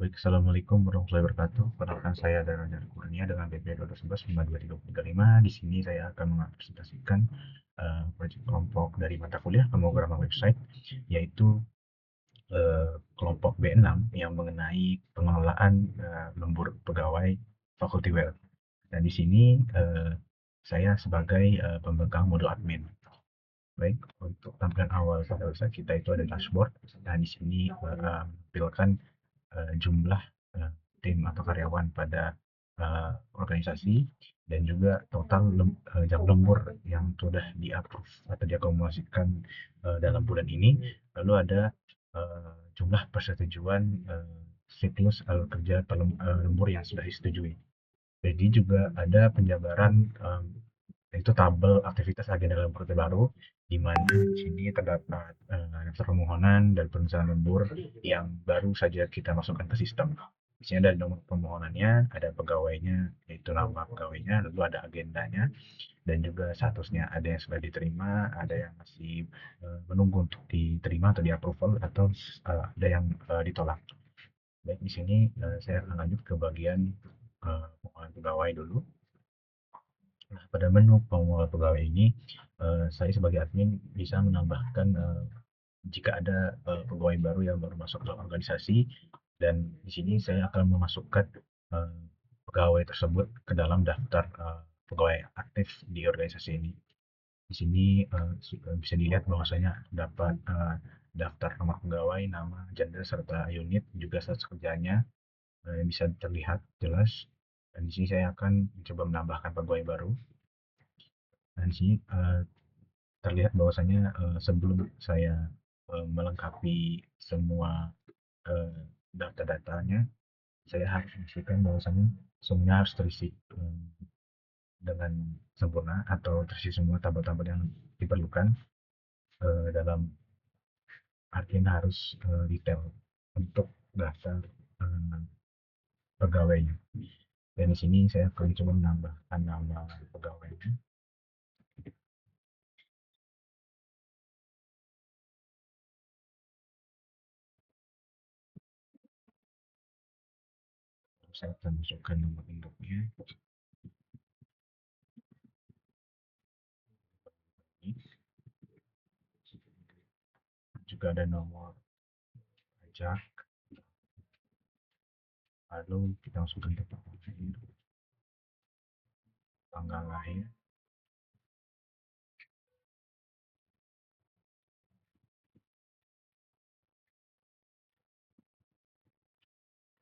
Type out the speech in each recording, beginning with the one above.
Baik, Assalamualaikum warahmatullahi wabarakatuh. Perkenalkan saya Daniel Kurnia dengan BP 2011-5235. Di sini saya akan mempresentasikan proyek kelompok dari mata kuliah pemrograman website, yaitu kelompok B6 yang mengenai pengelolaan lembur pegawai fakulti web. Dan di sini saya sebagai pemegang modul admin. Baik, untuk tampilan awal pada website kita itu ada dashboard. Nah, di sini menampilkan jumlah tim atau karyawan pada organisasi dan juga total jam lembur yang sudah di-approve atau diakumulasikan dalam bulan ini. Lalu ada jumlah persetujuan siklus kerja lembur yang sudah disetujui. Jadi juga ada penjabaran itu tabel aktivitas agenda lembur terbaru, di mana di sini terdapat daftar permohonan dan perencanaan lembur yang baru saja kita masukkan ke sistem. Di sini ada nomor permohonannya, ada pegawainya, yaitu nama pegawainya, lalu ada agendanya, dan juga statusnya. Ada yang sudah diterima, ada yang masih menunggu untuk diterima atau di-approval, atau ada yang ditolak. Baik, di sini saya akan lanjut ke bagian pengelolaan pegawai dulu. Nah, pada menu pengelola pegawai ini, saya sebagai admin bisa menambahkan jika ada pegawai baru yang baru masuk ke organisasi, dan di sini saya akan memasukkan eh, pegawai tersebut ke dalam daftar pegawai aktif di organisasi ini. Di sini bisa dilihat bahwasanya dapat daftar nomor pegawai, nama, gender, serta unit, juga status kerjanya yang bisa terlihat jelas. Dan di sini saya akan mencoba menambahkan pegawai baru. Dan di sini terlihat bahwasanya sebelum saya melengkapi semua eh, data-datanya, saya harus memastikan bahwasanya semuanya harus terisi dengan sempurna atau terisi semua tabel-tabel yang diperlukan dalam artian harus detail untuk daftar eh, pegawainya. Dan di sini saya akan coba menambahkan nama pegawainya. Saya akan masukkan nomor induknya. Juga ada nomor pajak, lalu kita masukkan tempat lahir, tanggal lahir,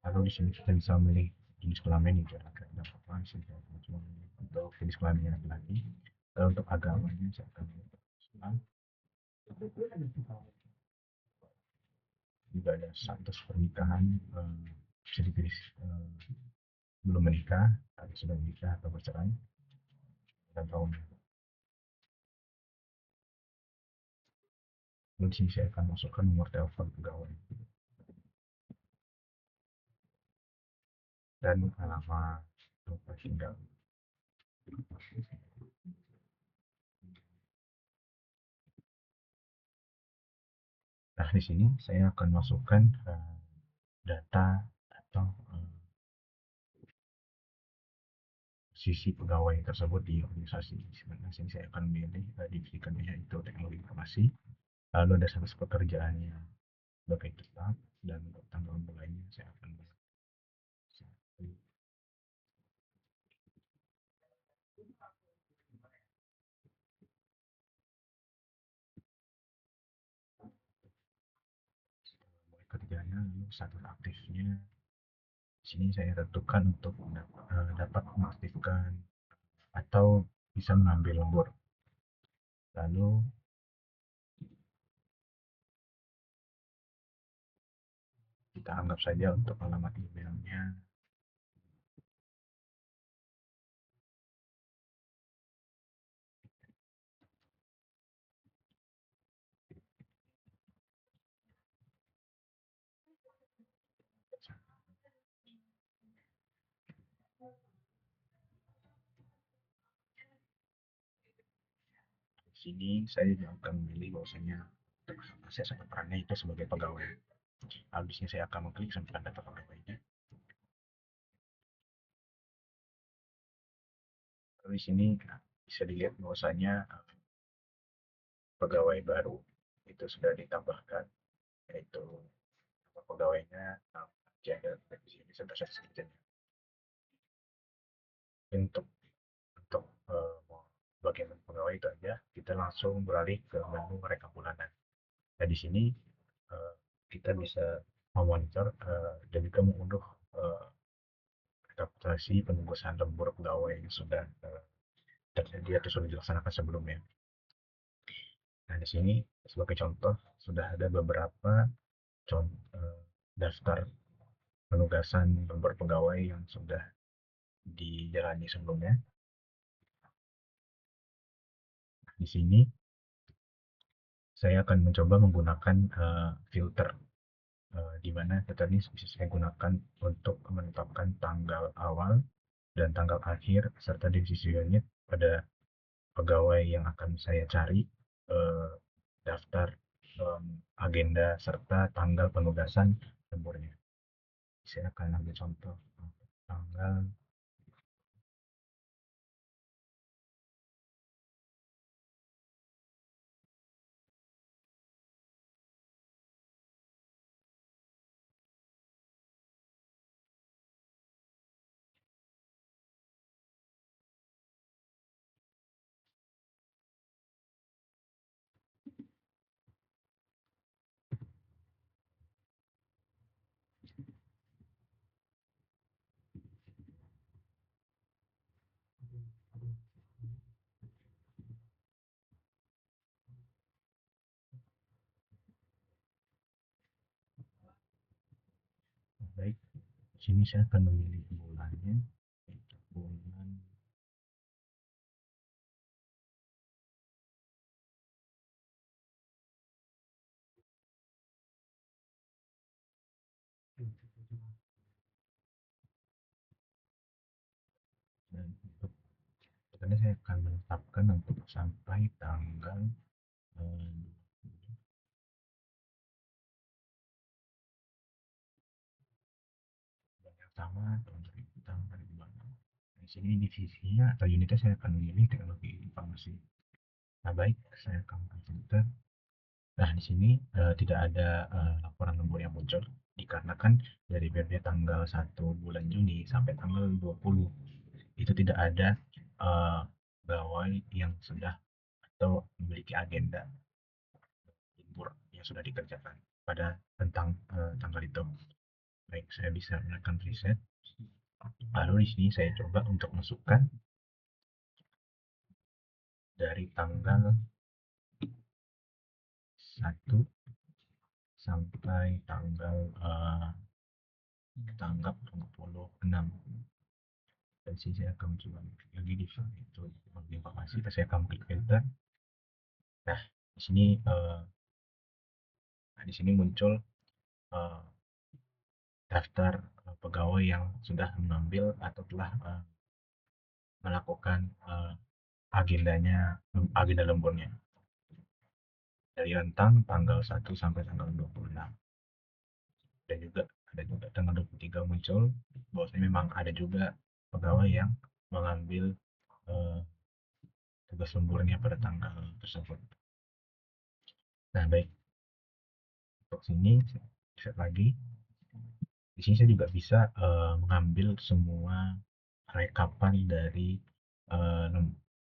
lalu di sini kita bisa memilih jenis kelamin, itu ada apa sih, untuk jenis kelaminnya laki-laki. Lalu untuk agamanya saya akan memilih Islam. Juga ada status pernikahan, bisa dipilih belum menikah, atau sudah menikah atau bercerai, dan tahun. Lalu di sini saya akan masukkan nomor telepon pegawai dan alamat tempat tinggal. Nah, di sini saya akan masukkan data atau sisi pegawai tersebut di organisasi. Di sini saya akan memilih divisi kerja itu teknologi informasi. Lalu ada status pekerjaannya sebagai tetap, dan untuk tanggal mulainya saya akan mulai kerjanya, lalu status aktifnya. Di sini saya tentukan untuk dapat mengaktifkan atau bisa mengambil lembur. Lalu kita anggap saja untuk alamat emailnya. Di sini saya juga akan memilih bahwasanya saya sangat perannya itu sebagai pegawai. Habisnya saya akan mengklik sampaikan data pegawainya. Lalu di sini bisa dilihat bahwasanya pegawai baru itu sudah ditambahkan, yaitu nama pegawainya, nama gender, dan di sini serta deskripsinya. Untuk untuk bagian pegawai itu aja, kita langsung beralih ke menu rekap bulanan. Nah, di sini eh, kita bisa memonitor dan juga mengunduh eh, rekapitulasi pengurusan lembur pegawai yang sudah terjadi atau sudah dilaksanakan sebelumnya. Nah, di sini sebagai contoh sudah ada beberapa daftar penugasan lembur pegawai yang sudah dijalani sebelumnya. Di sini saya akan mencoba menggunakan filter, di mana filter ini bisa saya gunakan untuk menetapkan tanggal awal dan tanggal akhir serta divisi unit pada pegawai yang akan saya cari, eh, daftar agenda serta tanggal penugasan lemburnya. Saya akan ambil contoh tanggal. Baik, di sini saya akan memilih bulannya, bulan. Dan untuk karena saya akan menetapkan untuk sampai tanggal eh, yang pertama tahun 2000 tahun 2026. Di sini divisinya atau unitnya saya akan memilih teknologi informasi. Nah, baik, saya akan filter. Nah, di sini tidak ada laporan lembur yang muncul dikarenakan dari periode tanggal 1 bulan Juni sampai tanggal 20 itu tidak ada eh, pegawai yang sudah atau memiliki agenda libur yang sudah dikerjakan pada tentang tanggal itu. Baik, saya bisa menekan reset. Lalu di sini saya coba untuk masukkan dari tanggal 1 sampai tanggal tanggal 26. Dan sini saya akan coba lagi di sini itu informasi, saya akan klik filter. Nah, di sini muncul eh, daftar pegawai yang sudah mengambil atau telah melakukan agendanya, agenda lemburnya dari rentang tanggal 1 sampai tanggal 26. Dan juga ada juga tanggal 23 muncul bahwasanya memang ada juga pegawai yang mengambil eh, tugas lemburnya pada tanggal tersebut. Nah, baik, untuk sini saya lagi di sini saya juga bisa mengambil semua rekapan dari eh,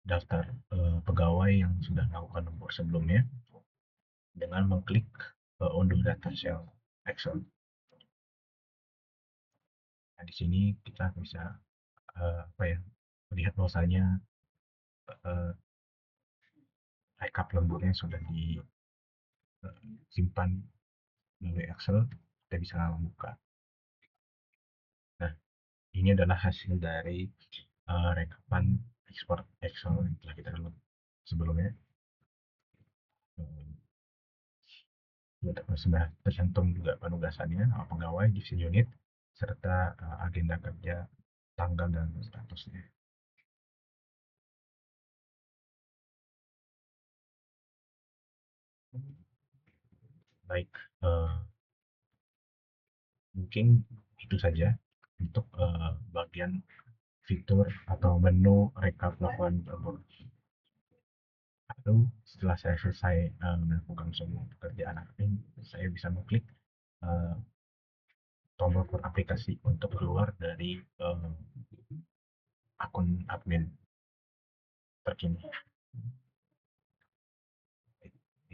daftar pegawai yang sudah melakukan lembur sebelumnya dengan mengklik unduh data shell Excel. Nah, di sini kita bisa apa ya, melihat bahwasanya eh, rekap lemburnya sudah disimpan melalui Excel. Kita bisa membuka. Nah, ini adalah hasil dari rekapan ekspor Excel yang telah kita lakukan sebelumnya. Sudah tercantum juga penugasannya, nama pegawai, divisi unit, serta agenda kerja, tanggal, dan statusnya. Baik, mungkin itu saja untuk bagian fitur atau menu rekap laporan lembur. Lalu setelah saya selesai melakukan semua pekerjaan admin, saya bisa mengklik eh, tombol aplikasi untuk keluar dari akun admin terkini.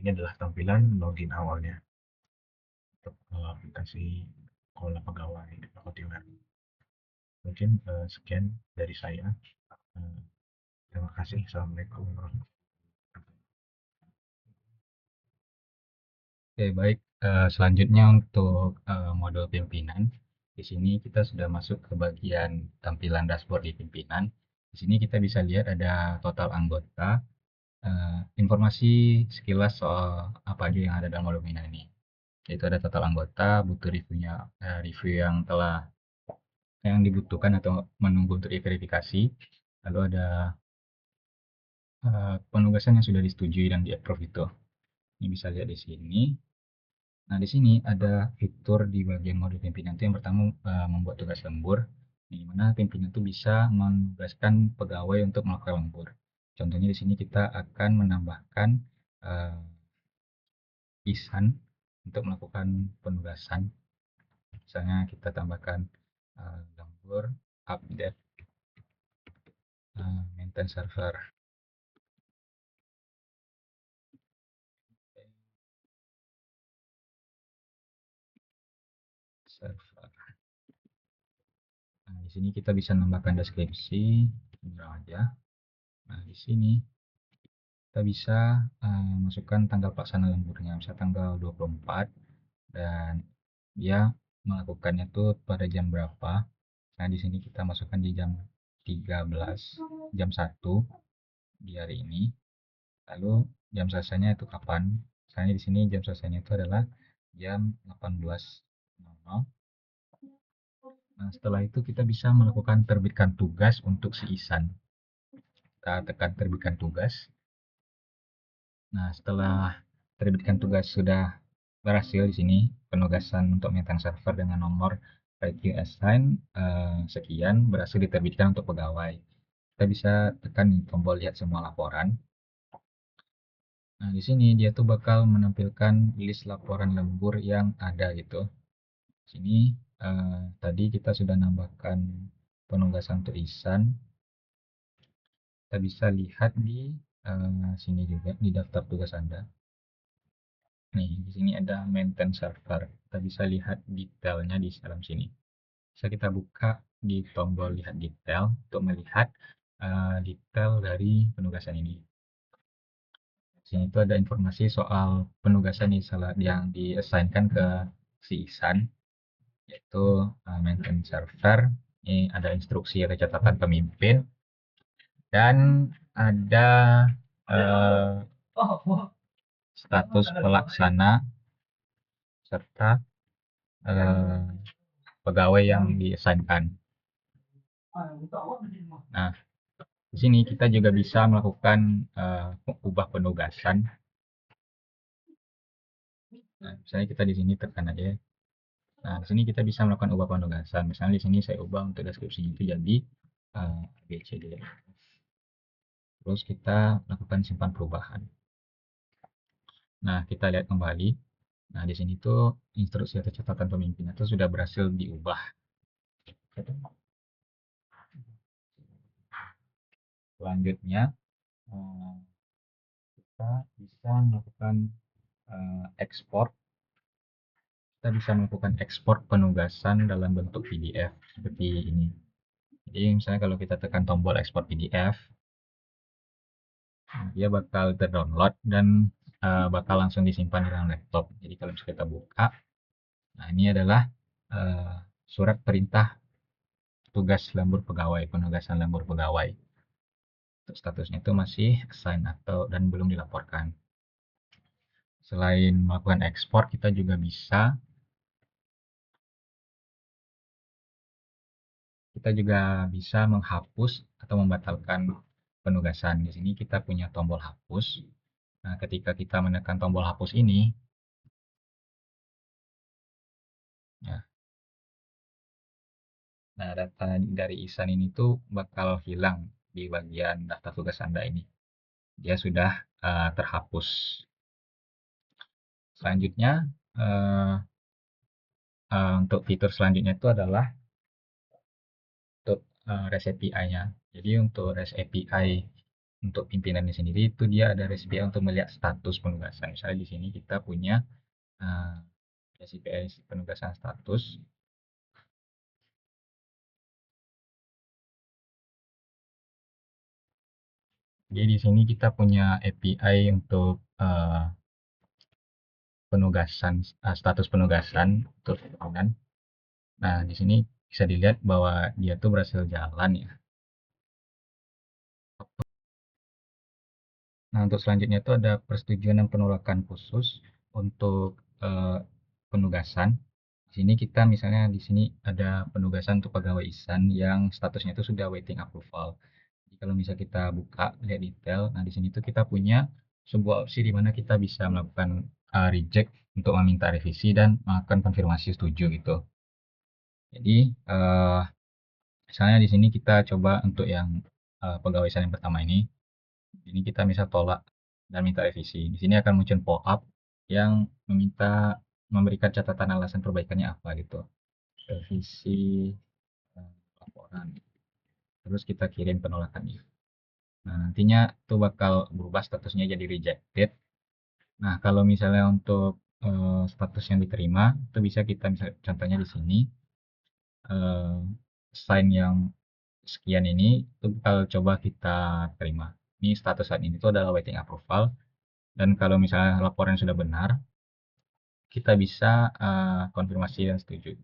Ini adalah tampilan login awalnya untuk aplikasi Kola Pegawai Fakultiware. Mungkin sekian dari saya. Eh, Terima kasih. Assalamualaikum warahmatullahi Oke, baik. Selanjutnya untuk modul pimpinan. Di sini kita sudah masuk ke bagian tampilan dashboard di pimpinan. Di sini kita bisa lihat ada total anggota, informasi sekilas soal apa aja yang ada dalam modul pimpinan ini. Yaitu ada total anggota, butuh reviewnya, review yang dibutuhkan atau menunggu untuk diverifikasi. Lalu ada penugasan yang sudah disetujui dan di-approve itu. Ini bisa lihat di sini. Nah, di sini ada fitur di bagian mode pimpinan itu yang pertama membuat tugas lembur, di mana pimpinan itu bisa menugaskan pegawai untuk melakukan lembur. Contohnya di sini kita akan menambahkan uh, isan untuk melakukan penugasan. Misalnya kita tambahkan lembur update maintain server server. Nah, di sini kita bisa menambahkan deskripsi, aja. Nah, di sini kita bisa masukkan tanggal pelaksanaan lemburnya, misalnya tanggal 24 dan dia melakukannya tuh pada jam berapa. Nah, di sini kita masukkan di jam 13, jam 1 di hari ini. Lalu jam selesainya itu kapan? Misalnya di sini jam selesainya itu adalah jam 18.00. Nah, setelah itu kita bisa melakukan terbitkan tugas untuk si Isan. Kita tekan terbitkan tugas. Nah, setelah terbitkan tugas sudah berhasil di sini penugasan untuk maintenance server dengan nomor rating assign sekian berhasil diterbitkan untuk pegawai. Kita bisa tekan tombol lihat semua laporan. Nah, di sini dia tuh bakal menampilkan list laporan lembur yang ada gitu. Di sini tadi kita sudah nambahkan penugasan untuk Ihsan. Kita bisa lihat di sini juga di daftar tugas Anda. Nih, di sini ada maintenance server. Kita bisa lihat detailnya di dalam sini. Bisa kita buka di tombol lihat detail untuk melihat detail dari penugasan ini. Di sini itu ada informasi soal penugasan yang diassignkan ke si Ihsan, yaitu maintenance server. Ini ada instruksi atau catatan pemimpin dan ada status pelaksana serta eh, pegawai yang diassignkan. Nah, di sini kita juga bisa melakukan ubah penugasan. Nah, misalnya kita di sini tekan aja. Nah, di sini kita bisa melakukan ubah penugasan. Misalnya di sini saya ubah untuk deskripsi itu jadi B, C, D. Terus kita lakukan simpan perubahan. Nah, kita lihat kembali. Nah, di sini tuh instruksi atau catatan pemimpin itu sudah berhasil diubah. Selanjutnya, kita bisa melakukan ekspor. Kita bisa melakukan ekspor penugasan dalam bentuk PDF seperti ini. Jadi misalnya kalau kita tekan tombol ekspor PDF, dia bakal terdownload dan bakal langsung disimpan di dalam laptop. Jadi kalau misalnya kita buka, nah ini adalah surat perintah tugas lembur pegawai, penugasan lembur pegawai. Untuk statusnya itu masih assign atau dan belum dilaporkan. Selain melakukan ekspor, kita juga bisa menghapus atau membatalkan penugasan. Di sini kita punya tombol hapus. Nah, ketika kita menekan tombol hapus ini, ya, Nah, data dari Ihsan ini tuh bakal hilang di bagian daftar tugas Anda ini. Dia sudah terhapus. Selanjutnya, eh, untuk fitur selanjutnya itu adalah untuk REST API-nya. Jadi untuk REST API untuk pimpinannya sendiri itu dia ada REST API untuk melihat status penugasan. Misalnya di sini kita punya uh, REST API penugasan status. Jadi di sini kita punya API untuk penugasan status penugasan untuk pimpinan. Nah, di sini bisa dilihat bahwa dia tuh berhasil jalan ya. Nah, untuk selanjutnya itu ada persetujuan dan penolakan khusus untuk penugasan. Di sini kita misalnya di sini ada penugasan untuk pegawai Ihsan yang statusnya itu sudah waiting approval. Jadi kalau misalnya kita buka lihat detail, nah di sini tuh kita punya sebuah opsi di mana kita bisa melakukan reject untuk meminta revisi dan melakukan konfirmasi setuju gitu. Jadi misalnya di sini kita coba untuk yang pegawai Ihsan yang pertama ini kita bisa tolak dan minta revisi. Di sini akan muncul pop-up yang meminta memberikan catatan alasan perbaikannya apa gitu. Revisi laporan. Terus kita kirim penolakannya. Nah, nantinya itu bakal berubah statusnya jadi rejected. Nah, kalau misalnya untuk status yang diterima, itu bisa kita misalnya contohnya di sini eh, sign yang sekian ini itu bakal coba kita terima. Ini status saat ini itu adalah waiting approval. Dan kalau misalnya laporan sudah benar, kita bisa konfirmasi dan setuju.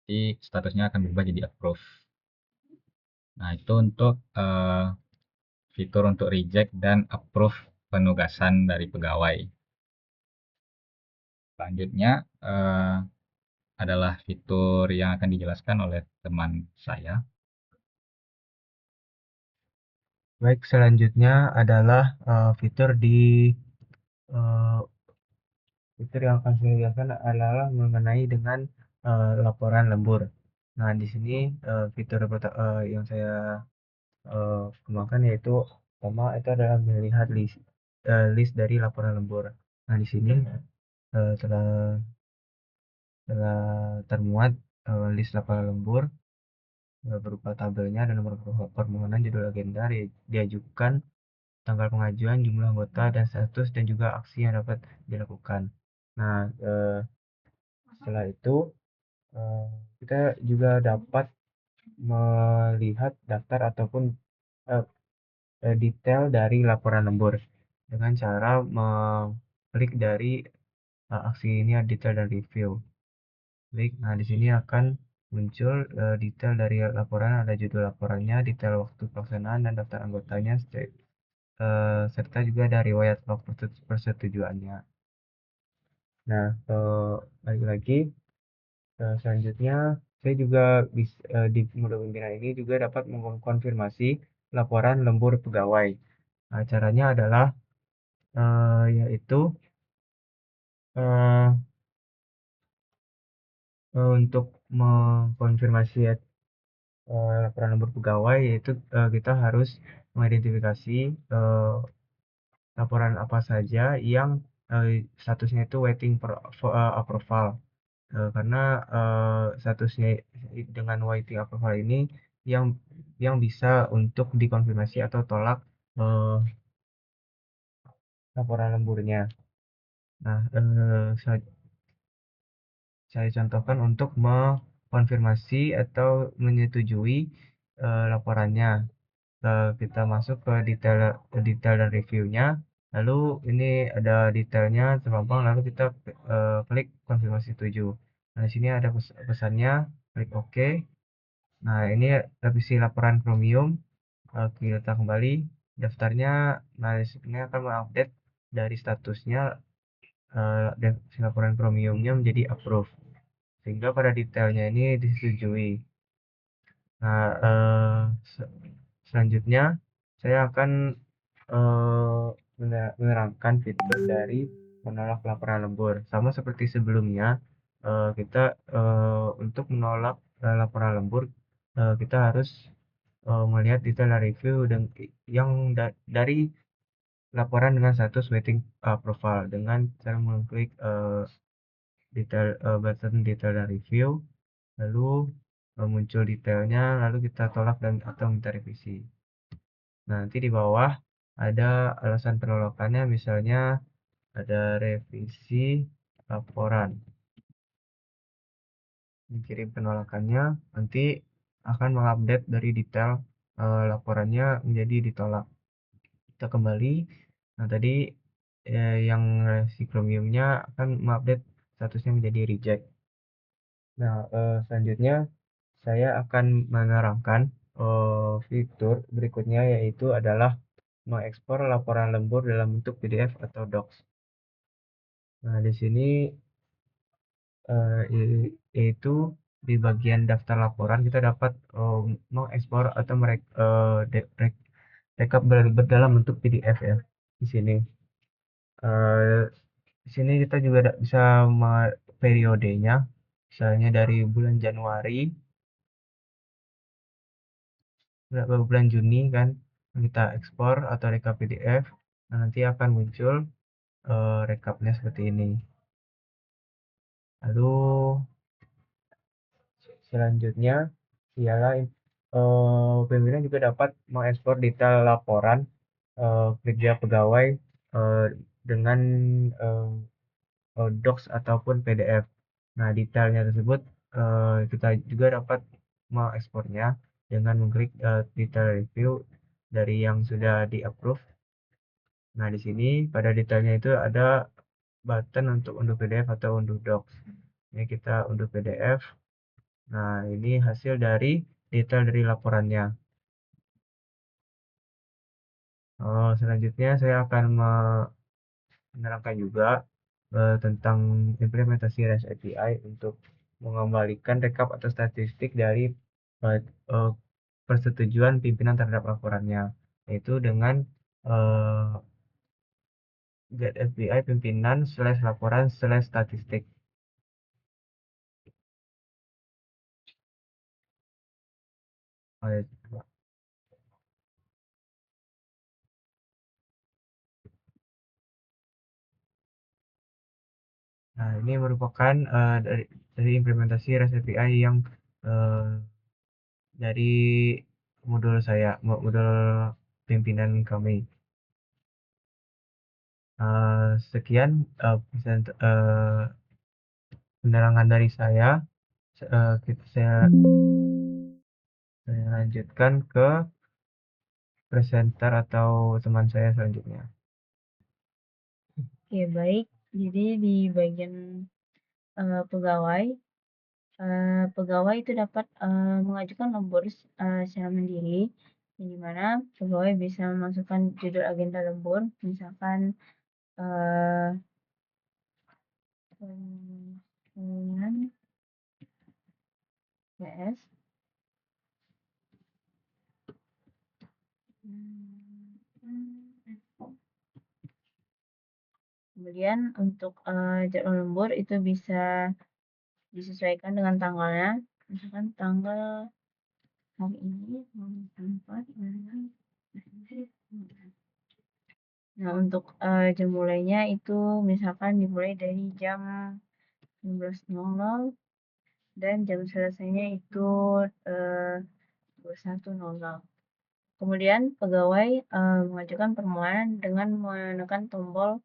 Jadi statusnya akan berubah jadi approve. Nah, itu untuk fitur untuk reject dan approve penugasan dari pegawai. Selanjutnya adalah fitur yang akan dijelaskan oleh teman saya. Baik, selanjutnya adalah fitur uh, fitur yang akan saya jelaskan adalah mengenai dengan laporan lembur. Nah, di sini fitur yang saya kembangkan yaitu pertama itu adalah melihat list dari laporan lembur. Nah, di sini telah termuat list laporan lembur berupa tabelnya dan nomor permohonan, judul agenda diajukan, tanggal pengajuan, jumlah anggota, dan status, dan juga aksi yang dapat dilakukan. Nah, setelah itu eh, kita juga dapat melihat daftar ataupun eh, detail dari laporan lembur dengan cara mengklik dari aksi ini detail dan review. Baik, nah di sini akan muncul detail dari laporan, ada judul laporannya, detail waktu pelaksanaan dan daftar anggotanya, serta juga ada riwayat log persetujuannya. Nah, balik lagi, selanjutnya saya juga di mode pimpinan ini juga dapat mengkonfirmasi laporan lembur pegawai. Nah, caranya adalah yaitu eh, untuk mengkonfirmasi laporan lembur pegawai, yaitu kita harus mengidentifikasi laporan apa saja yang statusnya itu waiting for approval. Karena statusnya dengan waiting approval ini yang bisa untuk dikonfirmasi atau tolak laporan lemburnya. Nah, saya contohkan untuk mengkonfirmasi atau menyetujui laporannya. Kita masuk ke detail dan reviewnya. Lalu ini ada detailnya terpampang. Lalu kita klik konfirmasi setuju. Nah, di sini ada pesannya, klik OK. Nah, ini revisi laporan Chromium. Kita kembali daftarnya. Nah, di sini akan mengupdate dari statusnya laporan Chromiumnya menjadi approve, sehingga pada detailnya ini disetujui. Nah, selanjutnya saya akan menerangkan fitur dari menolak laporan lembur. Sama seperti sebelumnya, kita untuk menolak laporan lembur, kita harus melihat detail review dan yang dari laporan dengan status waiting approval dengan cara mengklik button detail dan review, lalu muncul detailnya, lalu kita tolak dan atau minta revisi. Nah, nanti di bawah ada alasan penolakannya, misalnya ada revisi laporan. Dikirim penolakannya, nanti akan mengupdate dari detail laporannya menjadi ditolak. Kita kembali, nah tadi yang si Chromium-nya akan mengupdate statusnya menjadi reject. Nah, selanjutnya saya akan menerangkan fitur berikutnya, yaitu adalah mengekspor laporan lembur dalam bentuk PDF atau Docs. Nah, di sini yaitu di bagian daftar laporan kita dapat mengekspor atau rekap dalam bentuk PDF ya. Di sini, eh, di sini kita juga bisa periodenya, misalnya dari bulan Januari, berapa bulan Juni kan, kita ekspor atau rekap PDF. Nah, nanti akan muncul rekapnya seperti ini. Lalu selanjutnya ialah pimpinan juga dapat mengekspor detail laporan kerja pegawai eh, dengan eh, Docs ataupun PDF. Nah, detailnya tersebut kita juga dapat mengekspornya dengan mengklik detail review dari yang sudah di-approve. Nah, di sini pada detailnya itu ada button untuk unduh PDF atau unduh Docs. Ini kita unduh PDF. Nah, ini hasil dari detail dari laporannya. Selanjutnya saya akan menerangkan juga tentang implementasi REST API untuk mengembalikan rekap atau statistik dari eh, eh, persetujuan pimpinan terhadap laporannya, yaitu dengan eh, get API pimpinan slash laporan slash statistik. Nah, ini merupakan dari implementasi REST API yang eh, dari modul pimpinan kami. Sekian penerangan dari saya. Saya lanjutkan ke presenter atau teman saya selanjutnya. Oke, baik. Jadi di bagian pegawai, pegawai itu dapat mengajukan lembur secara mandiri, di mana pegawai bisa memasukkan judul agenda lembur, misalkan pengumuman PS. Kemudian untuk jadwal lembur itu bisa disesuaikan dengan tanggalnya, misalkan tanggal hari ini 4. Nah, untuk jam mulainya itu misalkan dimulai dari jam 19.00 dan jam selesainya itu 21.00. Kemudian pegawai mengajukan permohonan dengan menekan tombol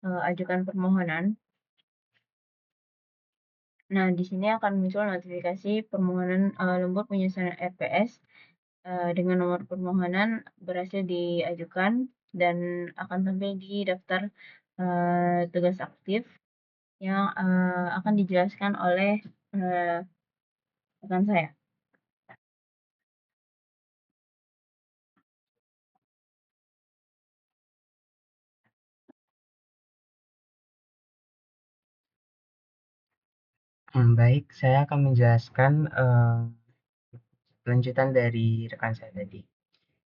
ajukan permohonan. Nah, di sini akan muncul notifikasi permohonan lembur penyusunan RPS dengan nomor permohonan berhasil diajukan dan akan tampil di daftar tugas aktif yang akan dijelaskan oleh rekan saya. Baik, saya akan menjelaskan lanjutan dari rekan saya tadi.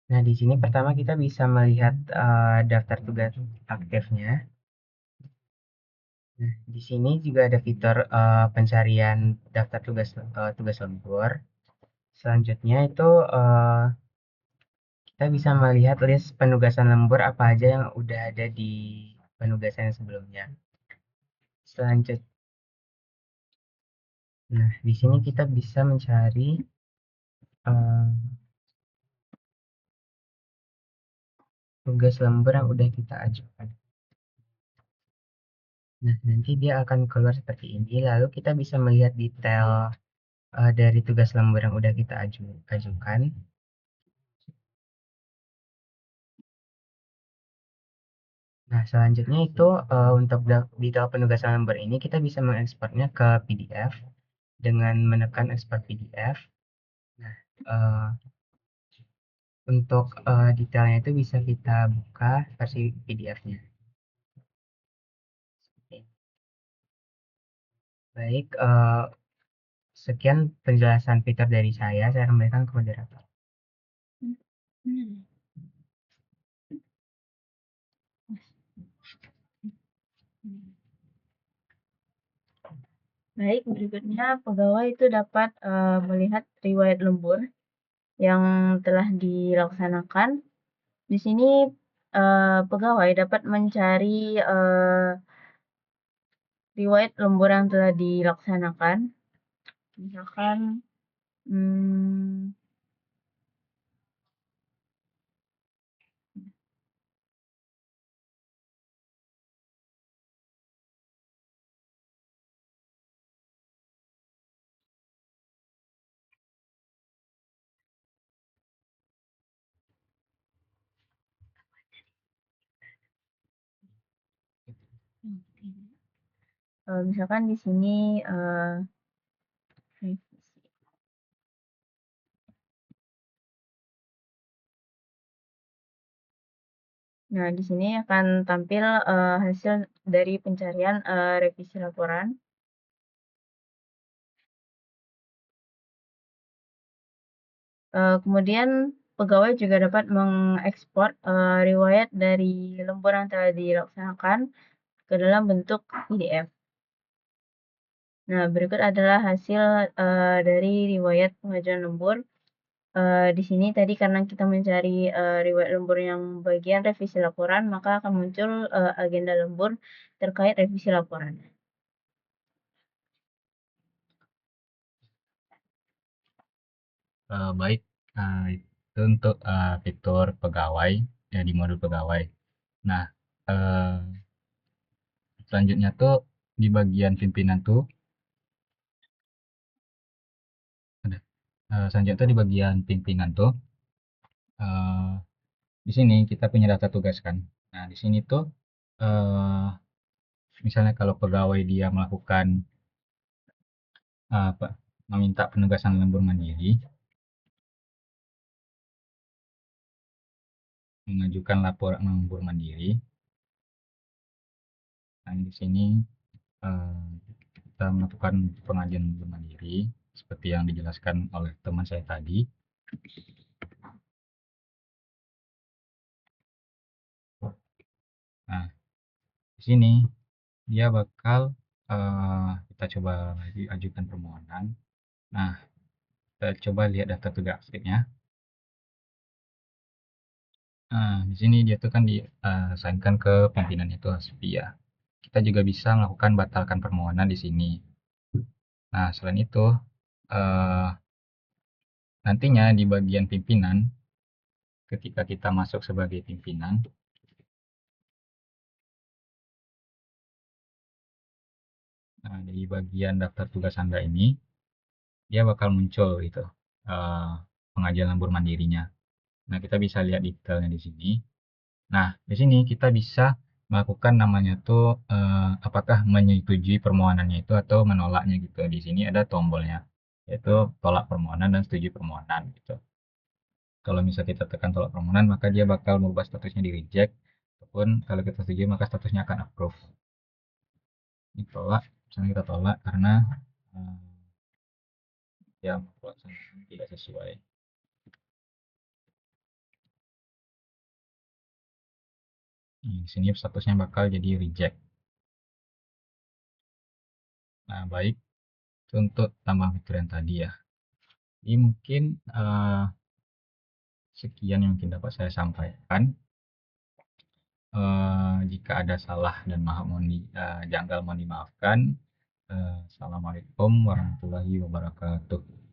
Nah, di sini pertama kita bisa melihat daftar tugas aktifnya. Nah, di sini juga ada fitur pencarian daftar tugas lembur. Selanjutnya itu kita bisa melihat list penugasan lembur apa aja yang udah ada di penugasan sebelumnya. Selanjutnya, nah di sini kita bisa mencari eh, tugas lembur yang udah kita ajukan. Nah, nanti dia akan keluar seperti ini. Lalu kita bisa melihat detail dari tugas lembur yang udah kita ajukan. Nah, selanjutnya itu untuk detail penugasan lembur ini kita bisa mengekspornya ke PDF dengan menekan ekspor PDF. Nah, untuk detailnya itu bisa kita buka versi PDF-nya. Baik, sekian penjelasan fitur dari saya. Saya kembalikan ke moderator. Baik, berikutnya pegawai itu dapat melihat riwayat lembur yang telah dilaksanakan. Di sini pegawai dapat mencari riwayat lembur yang telah dilaksanakan. Misalkan misalkan di sini revisi. Nah, di sini akan tampil hasil dari pencarian revisi laporan. Kemudian pegawai juga dapat mengekspor riwayat dari lembur yang telah dilaksanakan ke dalam bentuk PDF. Nah, berikut adalah hasil dari riwayat pengajuan lembur. Di sini tadi karena kita mencari riwayat lembur yang bagian revisi laporan, maka akan muncul agenda lembur terkait revisi laporan. Baik, itu untuk fitur pegawai ya di modul pegawai. Nah, selanjutnya tuh di bagian pimpinan tuh ada. Selanjutnya tuh di bagian pimpinan tuh di sini kita punya daftar tugas kan. Nah, di sini tuh misalnya kalau pegawai dia melakukan apa meminta penugasan lembur mandiri, mengajukan laporan lembur mandiri. Nah, di sini kita melakukan pengajuan lembur mandiri seperti yang dijelaskan oleh teman saya tadi. Nah, di sini dia bakal kita coba lagi ajukan permohonan. Nah, kita coba lihat daftar tugas aktifnya. Nah, di sini dia tuh kan diasainkan ke pimpinan itu Aspia. Kita juga bisa melakukan batalkan permohonan di sini. Nah, selain itu nantinya di bagian pimpinan, ketika kita masuk sebagai pimpinan, nah, di bagian daftar tugas Anda ini, dia bakal muncul gitu pengajuan lembur mandirinya. Nah, kita bisa lihat detailnya di sini. Nah, di sini kita bisa melakukan namanya tuh apakah menyetujui permohonannya itu atau menolaknya gitu. Di sini ada tombolnya, yaitu tolak permohonan dan setuju permohonan gitu. Kalau misalnya kita tekan tolak permohonan, maka dia bakal merubah statusnya di reject. Ataupun kalau kita setuju, maka statusnya akan approve. Ini tolak, misalnya kita tolak karena ya pelaksanaan tidak sesuai. Di sini statusnya bakal jadi reject. Nah, baik. Untuk tambahan fitur yang tadi ya. Ini mungkin sekian yang mungkin dapat saya sampaikan. Jika ada salah dan janggal mohon dimaafkan. Assalamualaikum warahmatullahi wabarakatuh.